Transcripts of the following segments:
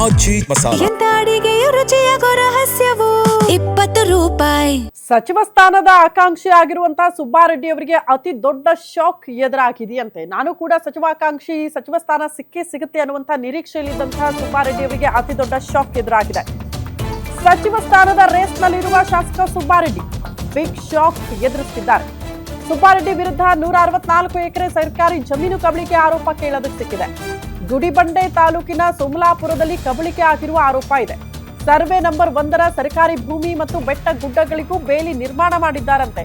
ಆಜಿ ಮಸಾಲ. ಎಂತ ಅಡಿಗೆಯ ರುಚಿಯಾಗೋ ರಹಸ್ಯವು 20 ರೂಪಾಯಿ. ಸಚಿವ ಸ್ಥಾನದ ಆಕಾಂಕ್ಷಿ ಆಗಿರುವಂತಹ ಸುಬ್ಬಾರೆಡ್ಡಿ ಅವರಿಗೆ ಅತಿ ದೊಡ್ಡ ಶಾಕ್ ಎದುರಾಗಿದೆಯಂತೆ. ನಾನು ಕೂಡ ಸಚಿವಾಕಾಂಕ್ಷಿ, ಸಚಿವ ಸ್ಥಾನ ಸಿಗುತ್ತೆ ಅನ್ನುವಂತಹ ನಿರೀಕ್ಷೆಯಲ್ಲಿದ್ದಂತಹ ಸುಬ್ಬಾರೆಡ್ಡಿ ಅವರಿಗೆ ಅತಿ ದೊಡ್ಡ ಶಾಕ್ ಎದುರಾಗಿದೆ. ಸಚಿವ ಸ್ಥಾನದ ರೇಸ್ನಲ್ಲಿರುವ ಶಾಸಕ ಸುಬ್ಬಾರೆಡ್ಡಿ ಬಿಗ್ ಶಾಕ್ ಎದುರಿಸುತ್ತಿದ್ದಾರೆ. ಸುಬ್ಬಾರೆಡ್ಡಿ ವಿರುದ್ಧ 164 ಎಕರೆ ಸರ್ಕಾರಿ ಜಮೀನು ಕಬಳಿಕೆ ಆರೋಪ ಕೇಳೋದಕ್ಕೆ ಸಿಕ್ಕಿದೆ. ಗುಡಿಬಂಡೆ ತಾಲೂಕಿನ ಸೋಮಲಾಪುರದಲ್ಲಿ ಕಬಳಿಕೆ ಆಗಿರುವ ಆರೋಪ ಇದೆ. ಸರ್ವೆ ನಂಬರ್ 1ರ ಸರ್ಕಾರಿ ಭೂಮಿ ಮತ್ತು ಬೆಟ್ಟ ಗುಡ್ಡಗಳಿಗೂ ಬೇಲಿ ನಿರ್ಮಾಣ ಮಾಡಿದ್ದಾರಂತೆ.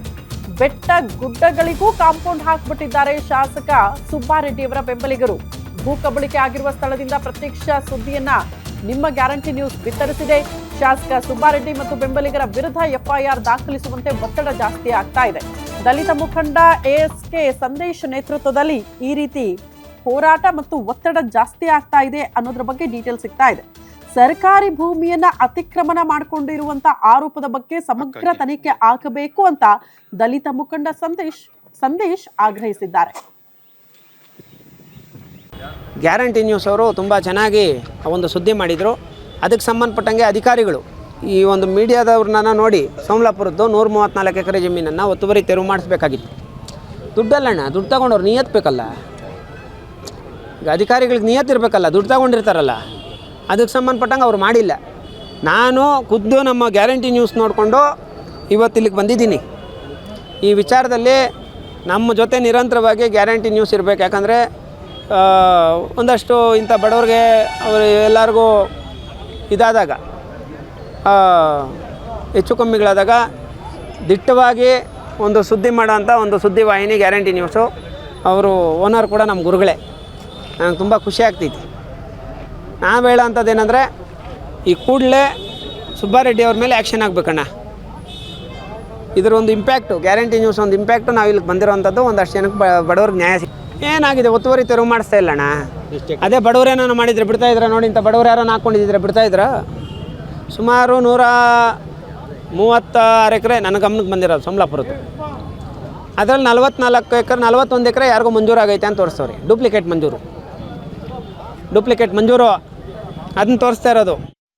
ಬೆಟ್ಟ ಗುಡ್ಡಗಳಿಗೂ ಕಾಂಪೌಂಡ್ ಹಾಕ್ಬಿಟ್ಟಿದ್ದಾರೆ ಶಾಸಕ ಸುಬ್ಬಾರೆಡ್ಡಿ ಅವರ ಬೆಂಬಲಿಗರು. ಭೂ ಕಬಳಿಕೆ ಆಗಿರುವ ಸ್ಥಳದಿಂದ ಪ್ರತ್ಯಕ್ಷ ಸುದ್ದಿಯನ್ನ ನಿಮ್ಮ ಗ್ಯಾರಂಟಿ ನ್ಯೂಸ್ ಬಿತ್ತರಿಸಿದೆ. ಶಾಸಕ ಸುಬ್ಬಾರೆಡ್ಡಿ ಮತ್ತು ಬೆಂಬಲಿಗರ ವಿರುದ್ಧ ಎಫ್ಐಆರ್ ದಾಖಲಿಸುವಂತೆ ಒತ್ತಡ ಜಾಸ್ತಿ ಆಗ್ತಾ ಇದೆ. ದಲಿತ ಮುಖಂಡ ಎಎಸ್ಕೆ ಸಂದೇಶ್ ನೇತೃತ್ವದಲ್ಲಿ ಈ ರೀತಿ ಹೋರಾಟ ಮತ್ತು ಒತ್ತಡ ಜಾಸ್ತಿ ಆಗ್ತಾ ಇದೆ ಅನ್ನೋದ್ರ ಬಗ್ಗೆ ಡೀಟೇಲ್ ಸಿಗ್ತಾ ಇದೆ. ಸರ್ಕಾರಿ ಭೂಮಿಯನ್ನ ಅತಿಕ್ರಮಣ ಮಾಡಿಕೊಂಡಿರುವಂತ ಆರೋಪದ ಬಗ್ಗೆ ಸಮಗ್ರ ತನಿಖೆ ಆಗಬೇಕು ಅಂತ ದಲಿತ ಮುಖಂಡ ಸಂದೇಶ್ ಆಗ್ರಹಿಸಿದ್ದಾರೆ. ಗ್ಯಾರಂಟಿ ನ್ಯೂಸ್ ಅವರು ತುಂಬ ಚೆನ್ನಾಗಿ ಒಂದು ಸುದ್ದಿ ಮಾಡಿದರು. ಅದಕ್ಕೆ ಸಂಬಂಧಪಟ್ಟಂಗೆ ಅಧಿಕಾರಿಗಳು ಈ ಒಂದು ಮೀಡಿಯಾದವ್ರನ್ನ ನೋಡಿ ಸೋಮಲಾಪುರದ್ದು 134 ಎಕರೆ ಜಮೀನನ್ನು ಒತ್ತುವರಿ ತೆರವು ಮಾಡಿಸ್ಬೇಕಾಗಿತ್ತು. ದುಡ್ಡಲ್ಲಣ್ಣ, ದುಡ್ಡು ತಗೊಂಡವ್ರು ನಿಯತ್ಬೇಕಲ್ಲ. ಈಗ ಅಧಿಕಾರಿಗಳಿಗೆ ನಿಯತ್ತಿರಬೇಕಲ್ಲ, ದುಡ್ಡು ತಗೊಂಡಿರ್ತಾರಲ್ಲ. ಅದಕ್ಕೆ ಸಂಬಂಧಪಟ್ಟಂಗೆ ಅವ್ರು ಮಾಡಿಲ್ಲ. ನಾನು ಖುದ್ದು ನಮ್ಮ ಗ್ಯಾರಂಟಿ ನ್ಯೂಸ್ ನೋಡಿಕೊಂಡು ಇವತ್ತಿಲ್ಲಿಗೆ ಬಂದಿದ್ದೀನಿ. ಈ ವಿಚಾರದಲ್ಲಿ ನಮ್ಮ ಜೊತೆ ನಿರಂತರವಾಗಿ ಗ್ಯಾರಂಟಿ ನ್ಯೂಸ್ ಇರಬೇಕು. ಯಾಕಂದರೆ ಒಂದಷ್ಟು ಇಂಥ ಬಡವ್ರಿಗೆ ಅವರು ಎಲ್ಲರಿಗೂ ಇದಾದಾಗ ಹೆಚ್ಚು ಕಮ್ಮಿಗಳಾದಾಗ ದಿಟ್ಟವಾಗಿ ಒಂದು ಸುದ್ದಿ ಮಾಡೋಂಥ ಒಂದು ಸುದ್ದಿವಾಹಿನಿ ಗ್ಯಾರಂಟಿ ನ್ಯೂಸು. ಅವರು ಓನರ್ ಕೂಡ ನಮ್ಮ ಗುರುಗಳೇ. ನನಗೆ ತುಂಬ ಖುಷಿ ಆಗ್ತೈತಿ. ನಾವು ಹೇಳೋಂಥದ್ದು ಏನಂದರೆ ಈ ಕೂಡಲೇ ಸುಬ್ಬಾರೆಡ್ಡಿ ಅವ್ರ ಮೇಲೆ ಆ್ಯಕ್ಷನ್ ಆಗಬೇಕಣ್ಣ. ಇದರ ಒಂದು ಇಂಪ್ಯಾಕ್ಟು, ಗ್ಯಾರಂಟಿ ನ್ಯೂಸ್ ಒಂದು ಇಂಪ್ಯಾಕ್ಟು ನಾವು ಇಲ್ಲಿಗೆ ಬಂದಿರೋವಂಥದ್ದು. ಒಂದಷ್ಟು ಜನಕ್ಕೆ ಬಡವ್ರಿಗೆ ನ್ಯಾಯ ಏನಾಗಿದೆ, ಒತ್ತುವರಿ ತೆರವು ಮಾಡಿಸ್ತಾ ಇಲ್ಲಣ್ಣ. ಅದೇ ಬಡವರೇನೋ ಮಾಡಿದರೆ ಬಿಡ್ತಾಯಿದ್ರೆ ನೋಡಿ. ಇಂಥ ಬಡವ್ರು ಯಾರೋ ಹಾಕ್ಕೊಂಡಿದ್ದರೆ ಬಿಡ್ತಾಯಿದ್ರ. ಸುಮಾರು 136 ಎಕರೆ ನನ್ನ ಗಮನಕ್ಕೆ ಬಂದಿರೋದು ಸೋಮಲಾಪುರದ್ದು. ಅದರಲ್ಲಿ 41 ಎಕರೆ ಯಾರಿಗೂ ಮಂಜೂರಾಗೈತೆ ಅಂತ ತೋರಿಸ್ತವ್ರಿ. ಡೂಪ್ಲಿಕೇಟ್ ಮಂಜೂರು ಅದನ್ನು ತೋರಿಸ್ತಾ ಇರೋದು.